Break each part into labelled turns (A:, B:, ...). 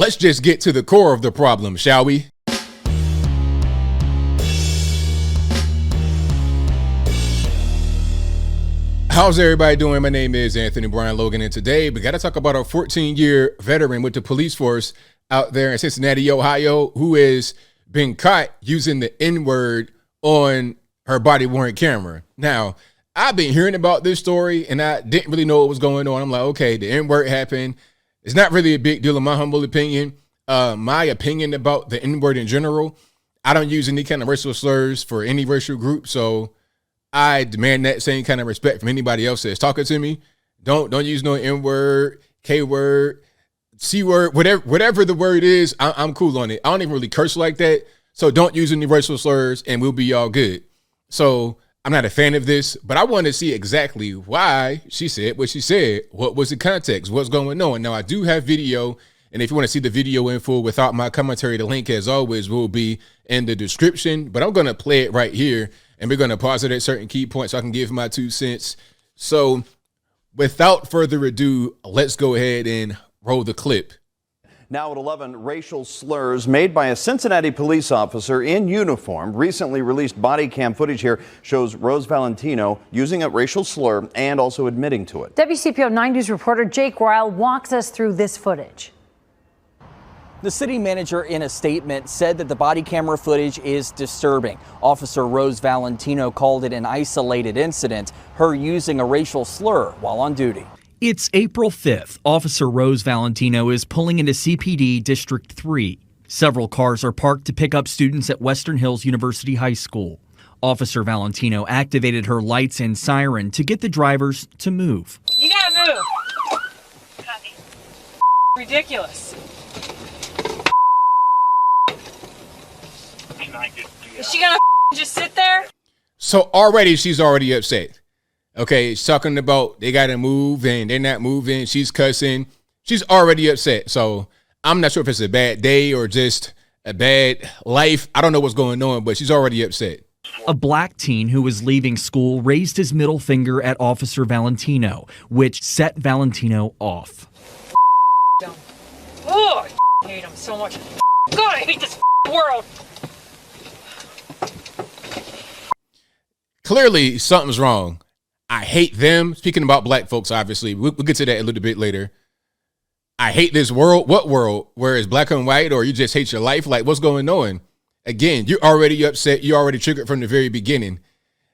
A: let's just get to the core of the problem, shall we? How's everybody doing? My name is Anthony Brian Logan, and today we got to talk about a 14-year veteran with the police force out there in Cincinnati, Ohio, who has been caught using the N-word on her body-worn camera. Now, I've been hearing about this story, and I didn't really know what was going on. I'm like, okay, the N-word happened. It's not really a big deal in my humble opinion. My opinion about the N-word in general, I don't use any kind of racial slurs for any racial group, so I demand that same kind of respect from anybody else that's talking to me. Don't use no N-word, K-word, C-word, whatever the word is, I'm cool on it. I don't even really curse like that, so don't use any racial slurs and we'll be all good. So I'm not a fan of this, but I want to see exactly why she said what she said. What was the context? What's going on? Now, I do have video, and if you want to see the video in full without my commentary, the link, as always, will be in the description. But I'm going to play it right here, and we're going to pause it at certain key points so I can give my 2 cents. So without further ado, let's go ahead and roll the clip.
B: Now at 11, racial slurs made by a Cincinnati police officer in uniform. Recently released body cam footage here shows Rose Valentino using a racial slur and also admitting to it.
C: WCPO 9 News reporter Jake Ryle walks us through this footage.
D: The city manager in a statement said that the body camera footage is disturbing. Officer Rose Valentino called it an isolated incident, her using a racial slur while on duty.
E: It's April 5th. Officer Rose Valentino is pulling into CPD District 3. Several cars are parked to pick up students at Western Hills University High School. Officer Valentino activated her lights and siren to get the drivers to move.
F: You gotta move. Ridiculous. Is she gonna just sit there?
A: So already she's already upset. Okay, she's talking about they got to move and they're not moving. She's cussing. She's already upset. So I'm not sure if it's a bad day or just a bad life. I don't know what's going on, but she's already upset.
E: A black teen who was leaving school raised his middle finger at Officer Valentino, which set Valentino off.
F: Oh, I hate him so much. God, I hate this world.
A: Clearly, something's wrong. I hate them. Speaking about black folks, obviously, we'll get to that a little bit later. I hate this world. What world? Where it's black and white, or you just hate your life? Like, what's going on? Again, you're already upset. You're already triggered from the very beginning.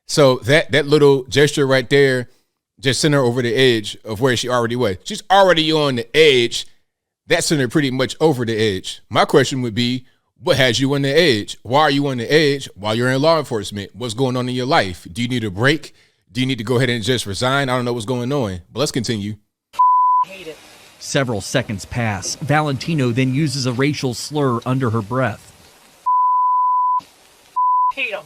A: So that little gesture right there just sent her over the edge of where she already was. She's already on the edge. That sent her pretty much over the edge. My question would be, what has you on the edge? Why are you on the edge while you're in law enforcement? What's going on in your life? Do you need a break? Do you need to go ahead and just resign? I don't know what's going on, but let's continue.
F: Hate it.
E: Several seconds pass. Valentino then uses a racial slur under her breath.
F: Hate him.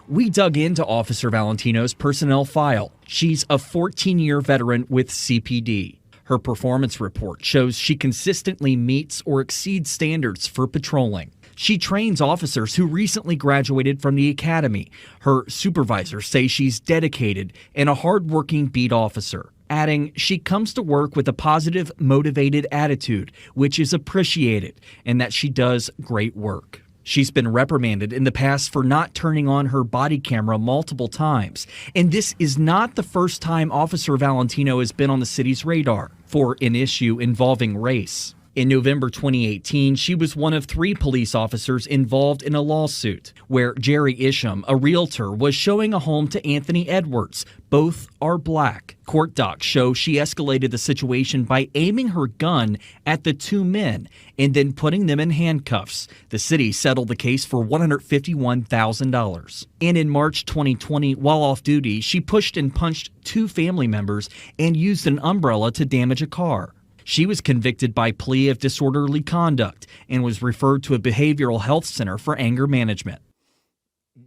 E: We dug into Officer Valentino's personnel file. She's a 14-year veteran with CPD. Her performance report shows she consistently meets or exceeds standards for patrolling. She trains officers who recently graduated from the academy. Her supervisors say she's dedicated and a hardworking beat officer, adding she comes to work with a positive, motivated attitude, which is appreciated, and that she does great work. She's been reprimanded in the past for not turning on her body camera multiple times, and this is not the first time Officer Valentino has been on the city's radar for an issue involving race. In November 2018, she was one of 3 police officers involved in a lawsuit where Jerry Isham, a realtor, was showing a home to Anthony Edwards. Both are black. Court docs show she escalated the situation by aiming her gun at the 2 men and then putting them in handcuffs. The city settled the case for $151,000. And in March 2020, while off duty, she pushed and punched 2 family members and used an umbrella to damage a car. She was convicted by plea of disorderly conduct and was referred to a behavioral health center for anger management.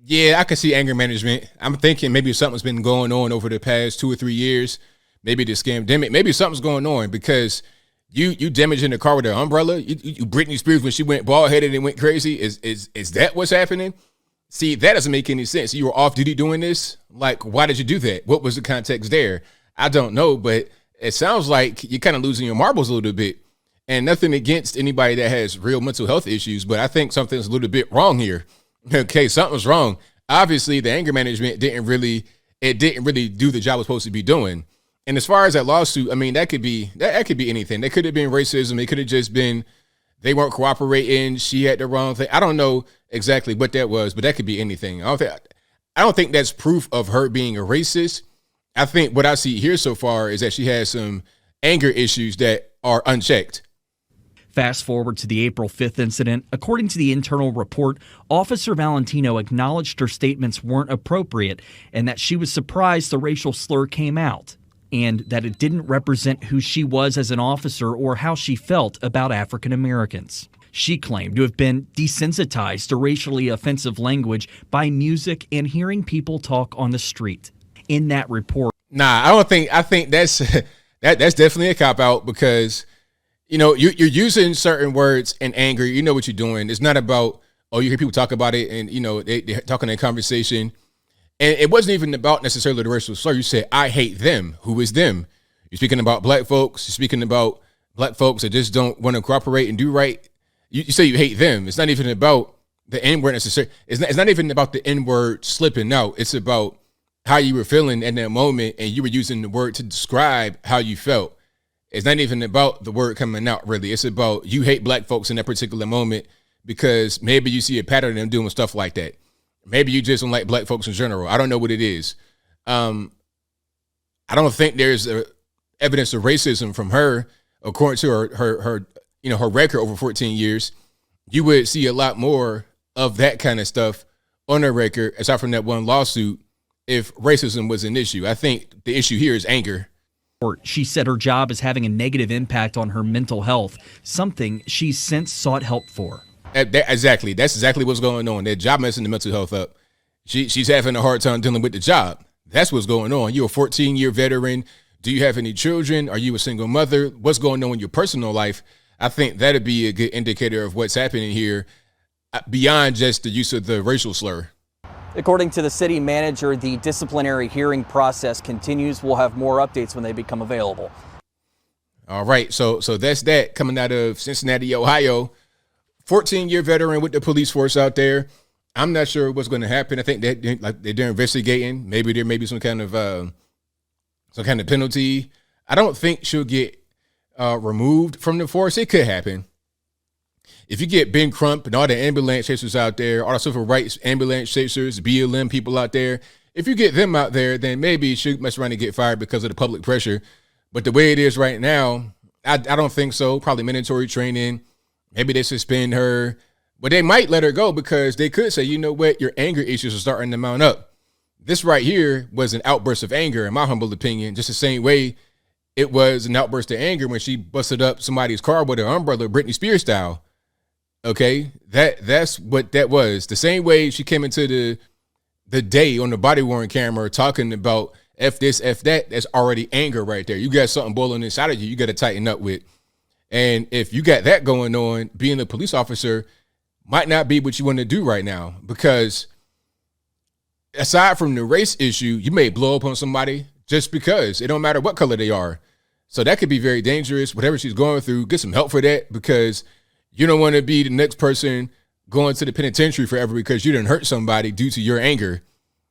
A: Yeah, I can see anger management. I'm thinking maybe something's been going on over the past 2 or 3 years. Maybe the scamdemic. Maybe something's going on because you damaging the car with an umbrella. You Britney Spears when she went bald headed and went crazy. Is that what's happening? See, that doesn't make any sense. You were off duty doing this. Like, why did you do that? What was the context there? I don't know, but it sounds like you're kind of losing your marbles a little bit. And nothing against anybody that has real mental health issues, but I think something's a little bit wrong here. Okay, something's wrong. Obviously, the anger management didn't really do the job it was supposed to be doing. And as far as that lawsuit, I mean, that could be anything. That could have been racism. It could have just been they weren't cooperating. She had the wrong thing. I don't know exactly what that was, but that could be anything. I don't think that's proof of her being a racist. I think what I see here so far is that she has some anger issues that are unchecked.
E: Fast forward to the April 5th incident. According to the internal report, Officer Valentino acknowledged her statements weren't appropriate and that she was surprised the racial slur came out, and that it didn't represent who she was as an officer or how she felt about African Americans. She claimed to have been desensitized to racially offensive language by music and hearing people talk on the street. In that report,
A: I think that's that's definitely a cop out because you're using certain words in anger. You know what you're doing. It's not about, you hear people talk about it and, they're talking in conversation. And it wasn't even about necessarily the racial slur. You said, I hate them. Who is them? You're speaking about black folks. You're speaking about black folks that just don't want to cooperate and do right. You say you hate them. It's not even about the N-word necessarily. It's not even about the N-word slipping out. It's about how you were feeling in that moment and you were using the word to describe how you felt. It's not even about the word coming out, really. It's about you hate black folks in that particular moment because maybe you see a pattern of them doing stuff like that. Maybe you just don't like black folks in general. I don't know what it is. I don't think there's evidence of racism from her, according to her record over 14 years. You would see a lot more of that kind of stuff on her record, aside from that one lawsuit, if racism was an issue. I think the issue here is anger.
E: She said her job is having a negative impact on her mental health, something she's since sought help for.
A: Exactly. That's exactly what's going on. That job messing the mental health up. She's having a hard time dealing with the job. That's what's going on. You're a 14-year veteran. Do you have any children? Are you a single mother? What's going on in your personal life? I think that'd be a good indicator of what's happening here beyond just the use of the racial slur.
D: According to the city manager, the disciplinary hearing process continues. We'll have more updates when they become available.
A: All right. So that's that coming out of Cincinnati, Ohio. 14-year veteran with the police force out there. I'm not sure what's going to happen. I think they're investigating. Maybe there may be some kind of penalty. I don't think she'll get removed from the force. It could happen. If you get Ben Crump and all the ambulance chasers out there, all the civil rights ambulance chasers, BLM people out there, if you get them out there, then maybe she must run and get fired because of the public pressure. But the way it is right now, I don't think so. Probably mandatory training. Maybe they suspend her. But they might let her go because they could say, you know what, your anger issues are starting to mount up. This right here was an outburst of anger, in my humble opinion, just the same way it was an outburst of anger when she busted up somebody's car with her umbrella, Britney Spears style. Okay, that's what that was. The same way she came into the day on the body-worn camera talking about F this, F that, that's already anger right there. You got something boiling inside of you, you got to tighten up with. And if you got that going on, being a police officer might not be what you want to do right now, because aside from the race issue, you may blow up on somebody just because. It don't matter what color they are. So that could be very dangerous. Whatever she's going through, get some help for that, because you don't want to be the next person going to the penitentiary forever because you didn't hurt somebody due to your anger.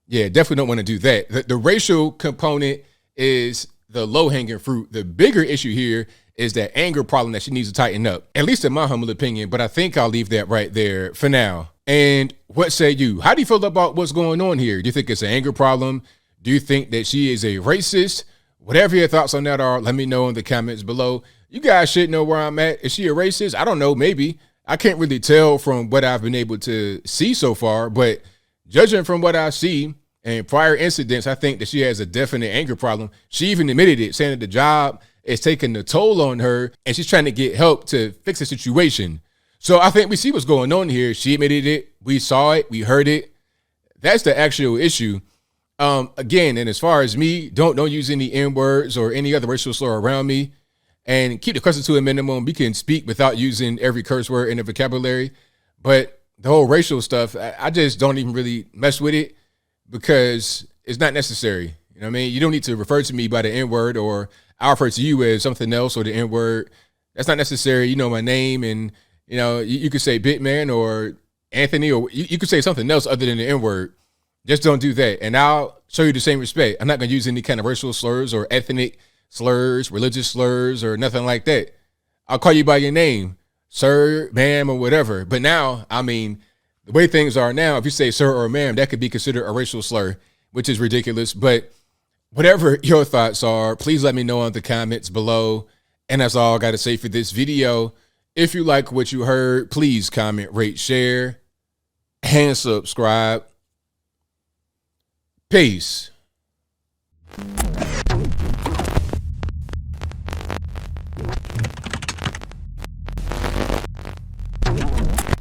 A: Yeah, definitely don't want to do that. The racial component is the low-hanging fruit. The bigger issue here is that anger problem that she needs to tighten up, at least in my humble opinion. But I think I'll leave that right there for now. And what say you? How do you feel about what's going on here? Do you think it's an anger problem? Do you think that she is a racist? Whatever your thoughts on that are, let me know in the comments below. You guys should know where I'm at. Is she a racist? I don't know. Maybe. I can't really tell from what I've been able to see so far, but judging from what I see and prior incidents, I think that she has a definite anger problem. She even admitted it, saying that the job is taking the toll on her and she's trying to get help to fix the situation. So I think we see what's going on here. She admitted it. We saw it. We heard it. That's the actual issue. Again, and as far as me, don't use any N-words or any other racial slur around me, and keep the curses to a minimum. We can speak without using every curse word in the vocabulary, but the whole racial stuff, I just don't even really mess with it because it's not necessary. You know what I mean? You don't need to refer to me by the N-word, or I'll refer to you as something else or the N-word. That's not necessary. You know my name, and you could say Bitman or Anthony, or you could say something else other than the N-word. Just don't do that, and I'll show you the same respect. I'm not going to use any kind of racial slurs or ethnic slurs, religious slurs, or nothing like that. I'll call you by your name, sir, ma'am, or whatever. But now, I mean, the way things are now, if you say sir or ma'am, that could be considered a racial slur, which is ridiculous. But whatever your thoughts are, please let me know in the comments below. And that's all I got to say for this video. If you like what you heard, please comment, rate, share, and subscribe. Peace.